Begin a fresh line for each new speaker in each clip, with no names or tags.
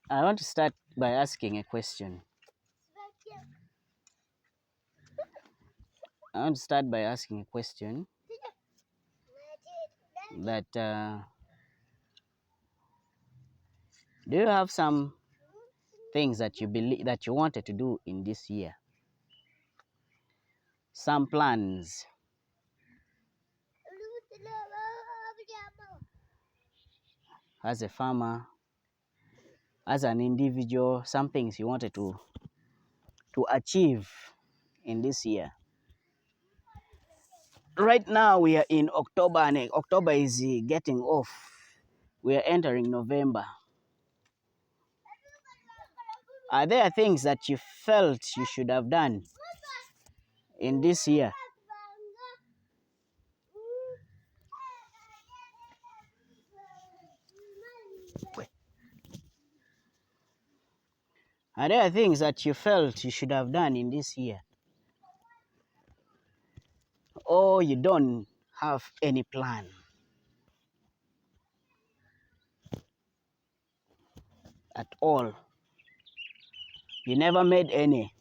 I want to start by asking a question. I want to start by asking a question that do you have some things that you believe that you wanted to do in this year? Some plans as a farmer, as an individual, some things you wanted to achieve in this year. Right now we are in October and October is getting off. We are entering November. Are there things that you felt you should have done in this year? Are there things that you felt you should have done in this year? Or you don't have any plan at all? You never made any.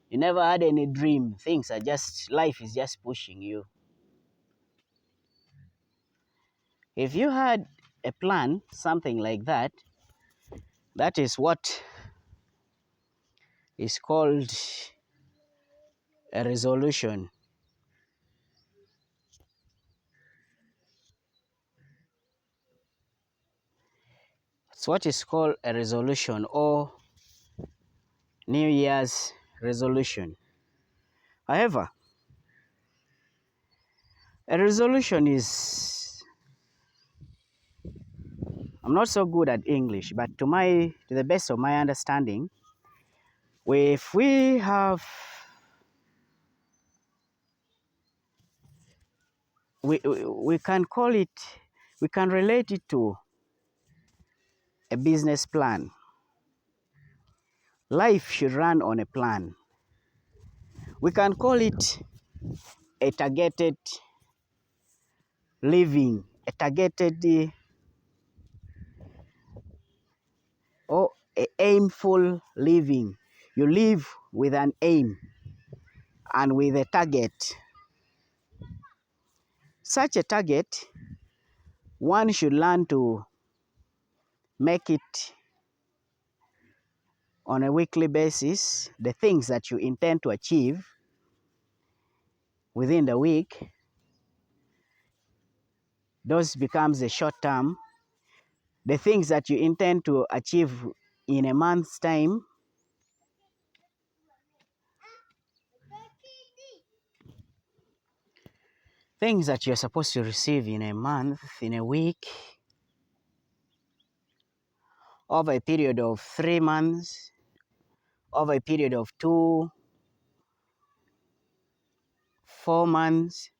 You never had any dream. Things are just, life is just pushing you. If you had a plan, something like that, that is what is called a resolution. It's what is called a resolution or New Year's resolution. However, a resolution is, I'm not so good at English, but to the best of my understanding, if we have we can call it, we can relate it to a business plan. Life should run on a plan. We can call it a targeted living, a targeted or a aimful living. You live with an aim and with a target. Such a target, one should learn to make it on a weekly basis, the things that you intend to achieve within the week. Those becomes the short term. The things that you intend to achieve in a month's time, things that you're supposed to receive in a month, in a week, over a period of 3 months, over a period of 2, 4 months,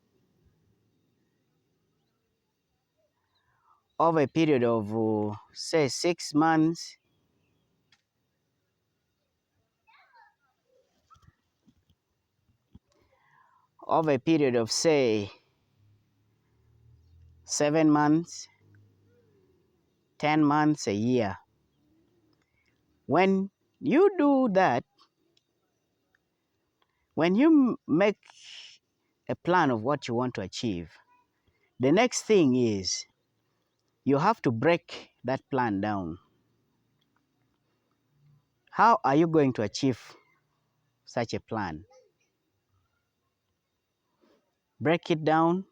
over a period of, say, 6 months, over a period of, say, 7 months, 10 months, a year. When you do that, when you make a plan of what you want to achieve, the next thing is you have to break that plan down. How are you going to achieve such a plan? Break it down.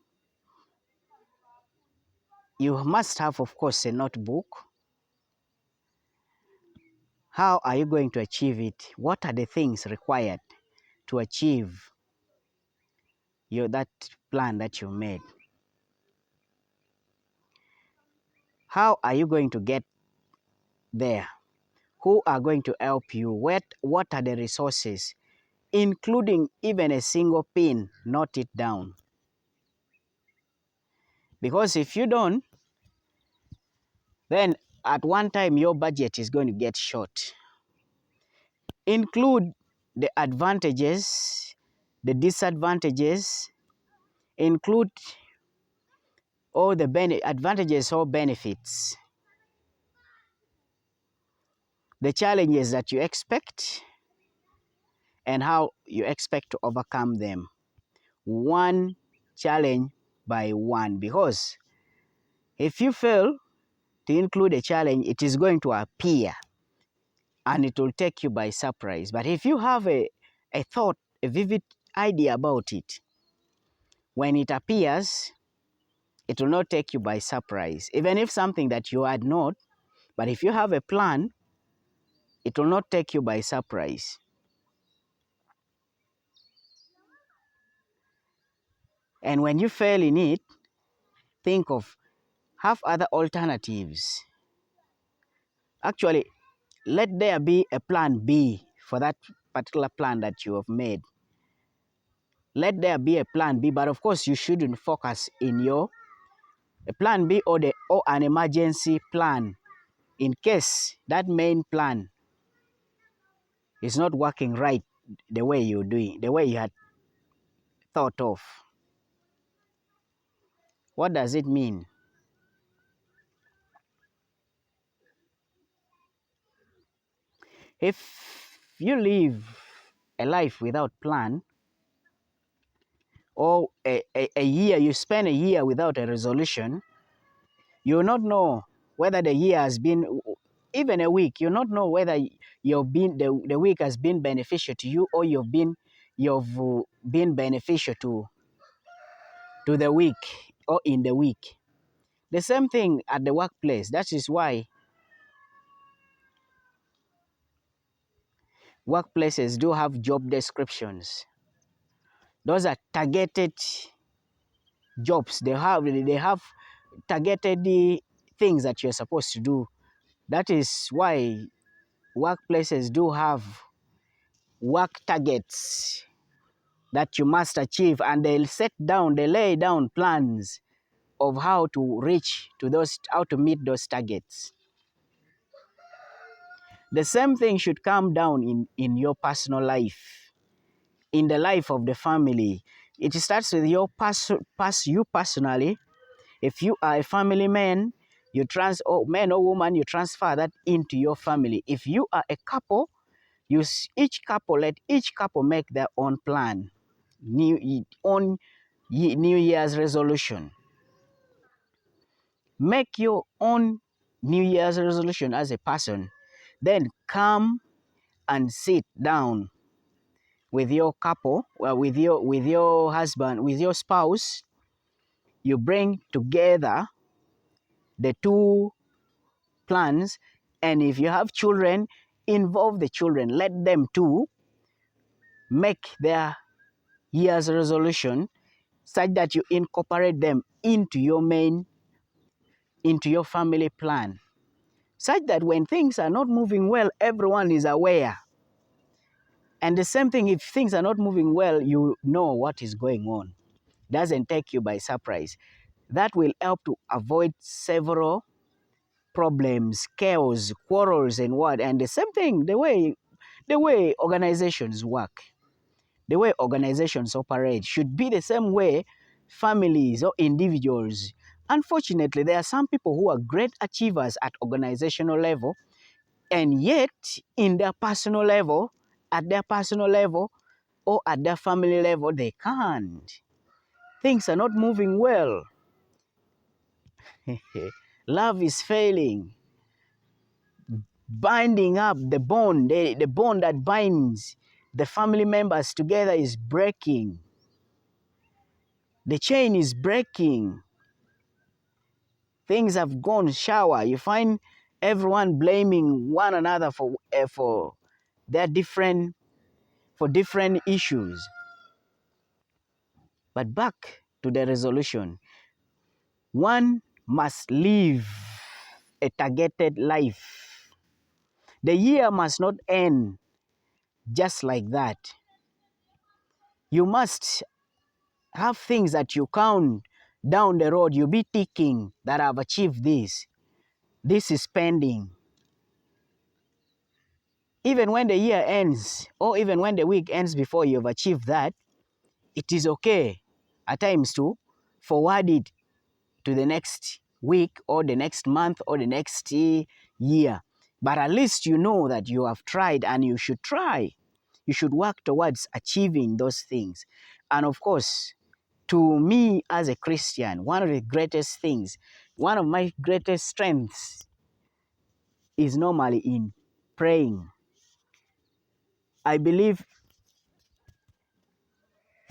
You must have, of course, a notebook. How are you going to achieve it? What are the things required to achieve that plan that you made? How are you going to get there? Who are going to help you? What are the resources? Including even a single pin, note it down. Because if you don't, then at one time your budget is going to get short. Include the advantages, the disadvantages, include all the advantages or benefits. the challenges that you expect, and how you expect to overcome them. One challenge by one, because if you fail to include a challenge, it is going to appear and it will take you by surprise. But if you have a thought, a vivid idea about it, when it appears, it will not take you by surprise. Even if something that you had not, but if you have a plan, it will not take you by surprise. And when you fail in it, think of, have other alternatives. Actually, let there be a plan B for that particular plan that you have made. Let there be a plan B, but of course you shouldn't focus in your plan B or an emergency plan in case that main plan is not working right the way you're doing, the way you had thought of. What does it mean? If you live a life without plan, or a year, you spend a year without a resolution, you will not know whether the year has been, even a week, you'll not know whether the week has been beneficial to you, or you've been beneficial to the week or in the week. The same thing at the workplace. That is why workplaces do have job descriptions. Those are targeted jobs. They have targeted the things that you're supposed to do. That is why workplaces do have work targets that you must achieve, and they lay down plans of how to meet those targets. The same thing should come down in your personal life, in the life of the family. It starts with you personally. If you are a family man, man or woman, you transfer that into your family. If you are a couple, let each couple make their own plan, own New Year's resolution. Make your own New Year's resolution as a person. Then come and sit down with your couple, with your husband, with your spouse. You bring together the two plans, and if you have children, involve the children. Let them too make their year's resolution, such that you incorporate them into your family plan, such that when things are not moving well, everyone is aware. And the same thing, if things are not moving well, you know what is going on. Doesn't take you by surprise. That will help to avoid several problems, chaos, quarrels, and what. And the same thing, the way organizations work, the way organizations operate should be the same way families or individuals. Unfortunately, there are some people who are great achievers at organizational level, and yet at their personal level or at their family level, they can't. Things are not moving well. Love is failing. Binding up the bond, the bond that binds the family members together is breaking. The chain is breaking. Things have gone sour. You find everyone blaming one another for their different issues. But back to the resolution. One must live a targeted life. The year must not end just like that. You must have things that you count down the road. You'll be ticking that I've achieved this. This is pending. Even when the year ends, or even when the week ends before you've achieved that, it is okay at times to forward it to the next week or the next month or the next year. But at least you know that you have tried, and you should try. You should work towards achieving those things. And of course, to me as a Christian, one of the greatest things, one of my greatest strengths is normally in praying. I believe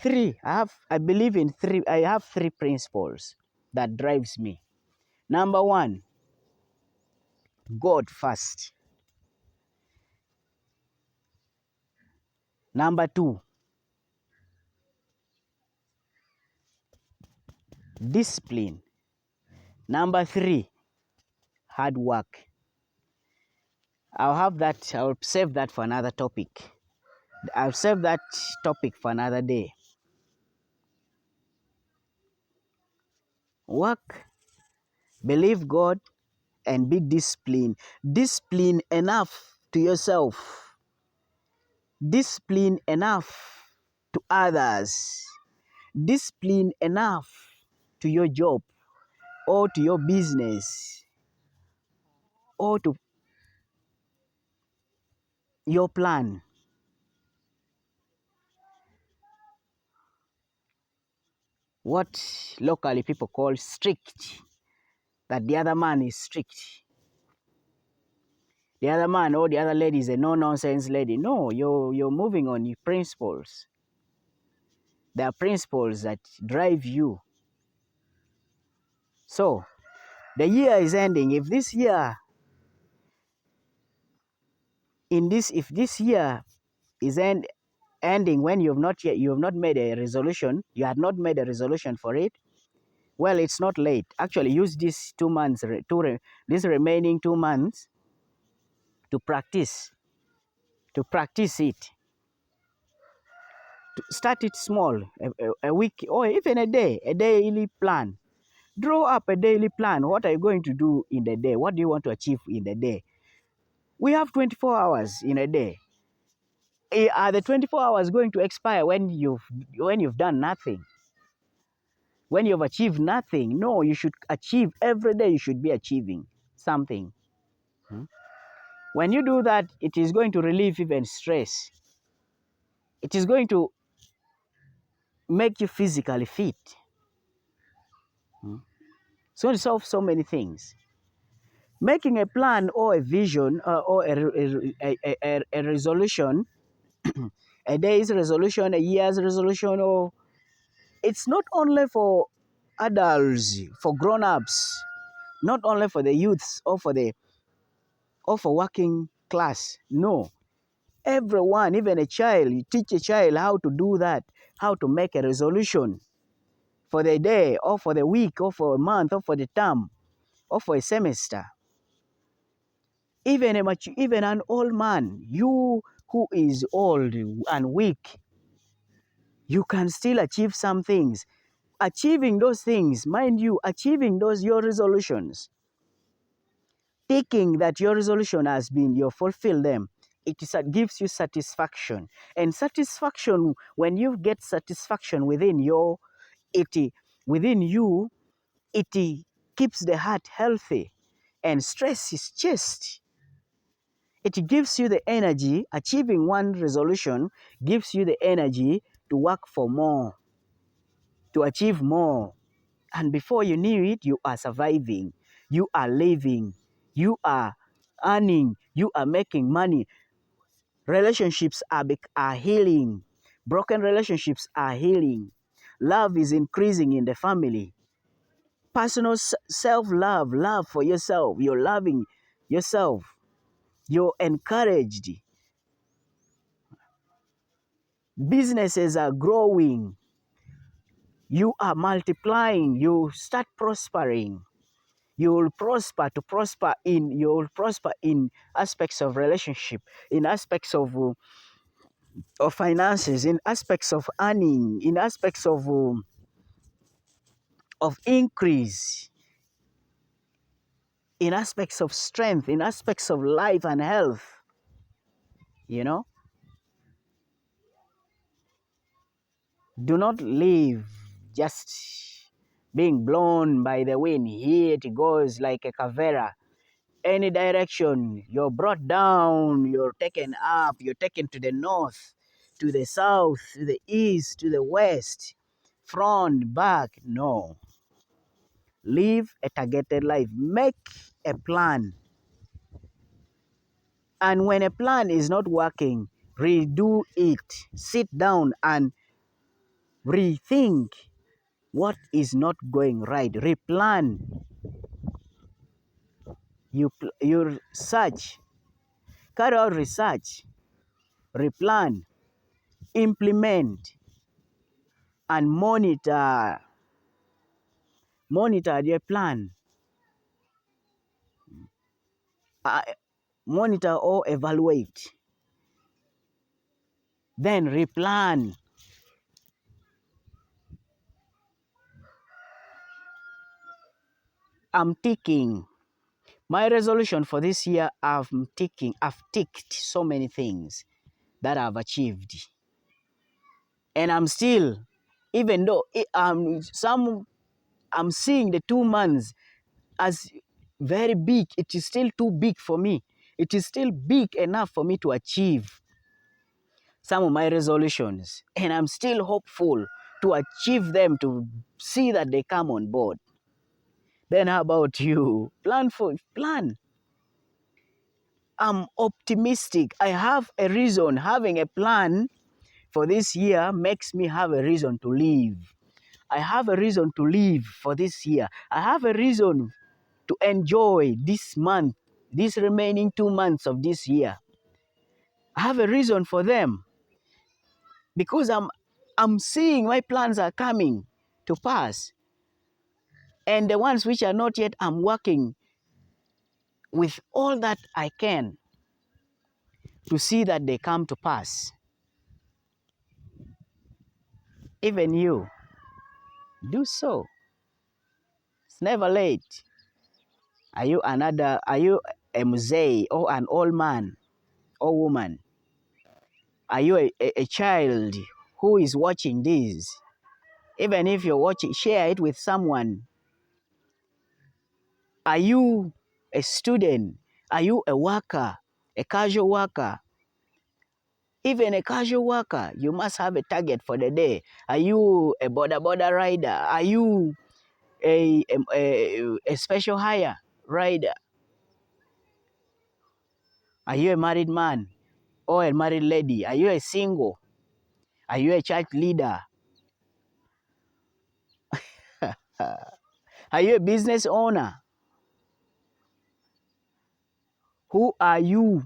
I believe in three. I have three principles that drives me. Number one, God first. Number two, discipline. Number three, hard work. I'll save that for another topic. I'll save that topic for another day. Work, believe God, and be disciplined. Discipline enough to yourself. Discipline enough to others. Discipline enough to your job or to your business or to your plan. What locally people call strict. That the other man is strict. The other man or the other lady is a no-nonsense lady. No, you're moving on your principles. There are principles that drive you. So, the year is ending. If this year is ending when you have not made a resolution, you had not made a resolution for it, well, it's not late. Actually, use these 2 months, these remaining 2 months to practice it. To start it small, a week or even a daily plan. Draw up a daily plan. What are you going to do in the day? What do you want to achieve in the day? We have 24 hours in a day. Are the 24 hours going to expire when you've done nothing? When you've achieved nothing? No, you should achieve every day. You should be achieving something. When you do that, it is going to relieve even stress. It is going to make you physically fit. So it solves so many things. Making a plan or a vision or a resolution, a day's resolution, a year's resolution, or it's not only for adults, for grown-ups, not only for the youths or for working class. No, everyone, even a child, you teach a child how to do that, how to make a resolution for the day or for the week or for a month or for the term or for a semester. Even an old man, you who is old and weak, you can still achieve some things. Achieving those things, mind you, achieving those your resolutions, thinking that your resolution has been, you fulfill them, gives you satisfaction. And satisfaction, when you get satisfaction within you, it keeps the heart healthy and stress is just. It gives you the energy. Achieving one resolution gives you the energy to work for more, to achieve more. And before you knew it, you are surviving, you are living, you are earning, you are making money. Relationships are healing. Broken relationships are healing. Love is increasing in the family. Personal self-love, love for yourself. You're loving yourself. You're encouraged. Businesses are growing. You are multiplying. You start prospering. You'll prosper in aspects of relationship, in aspects of finances, in aspects of earning, in aspects of increase, in aspects of strength, in aspects of life and health. You know, do not live just being blown by the wind. Here it goes like a cavera. any direction. You're brought down, you're taken up, you're taken to the north, to the south, to the east, to the west, front, back. No. Live a targeted life. Make a plan. And when a plan is not working, redo it. Sit down and rethink what is not going right. Replan. You search, carry out research, replan, implement, and monitor your plan. Uh, Monitor or evaluate. Then replan. I'm ticking. My resolution for this year, I've ticked so many things that I've achieved. And I'm still, even though I'm seeing the 2 months as very big, it is still too big for me. It is still big enough for me to achieve some of my resolutions. And I'm still hopeful to achieve them, to see that they come on board. Then how about you? Plan. I'm optimistic. I have a reason. Having a plan for this year makes me have a reason to live. I have a reason to live for this year. I have a reason to enjoy this month, these remaining 2 months of this year. I have a reason for them because I'm seeing my plans are coming to pass. And the ones which are not yet, I'm working with all that I can to see that they come to pass. Even you, do so. It's never late. Are you a mzee or an old man or woman? Are you a child who is watching this? Even if you're watching, share it with someone. Are you a student? Are you a worker, a casual worker? Even a casual worker, you must have a target for the day. Are you a border rider? Are you a special hire rider? Are you a married man or a married lady? Are you a single? Are you a church leader? Are you a business owner? Who are you?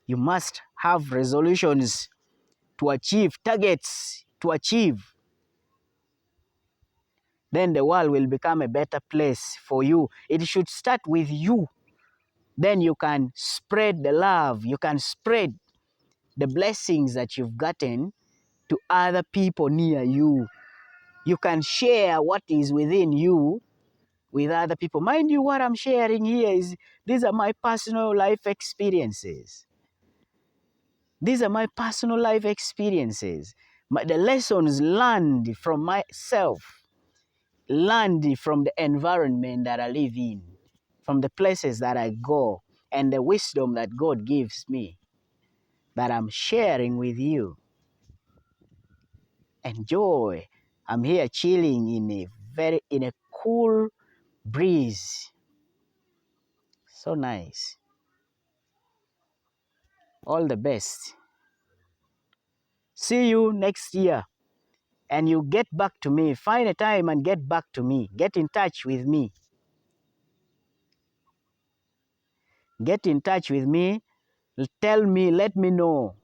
You must have resolutions to achieve, targets to achieve. Then the world will become a better place for you. It should start with you. Then you can spread the love. You can spread the blessings that you've gotten to other people near you. You can share what is within you with other people. Mind you, what I'm sharing here these are my personal life experiences. These are my personal life experiences. The lessons learned from myself, learned from the environment that I live in, from the places that I go, and the wisdom that God gives me that I'm sharing with you. Enjoy. I'm here chilling in a cool breeze. So nice. All the best. See you next year. And you get back to me. Find a time and get back to me. Get in touch with me. Get in touch with me. Tell me, let me know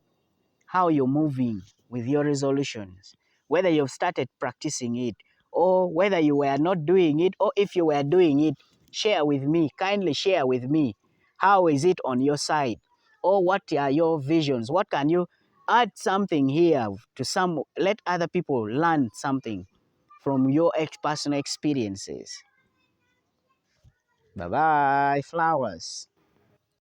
how you're moving with your resolutions. Whether you've started practicing it or whether you were not doing it, or if you were doing it, share with me. Kindly share with me. How is it on your side? Or what are your visions? What can you add something here let other people learn something from your personal experiences. Bye-bye, flowers.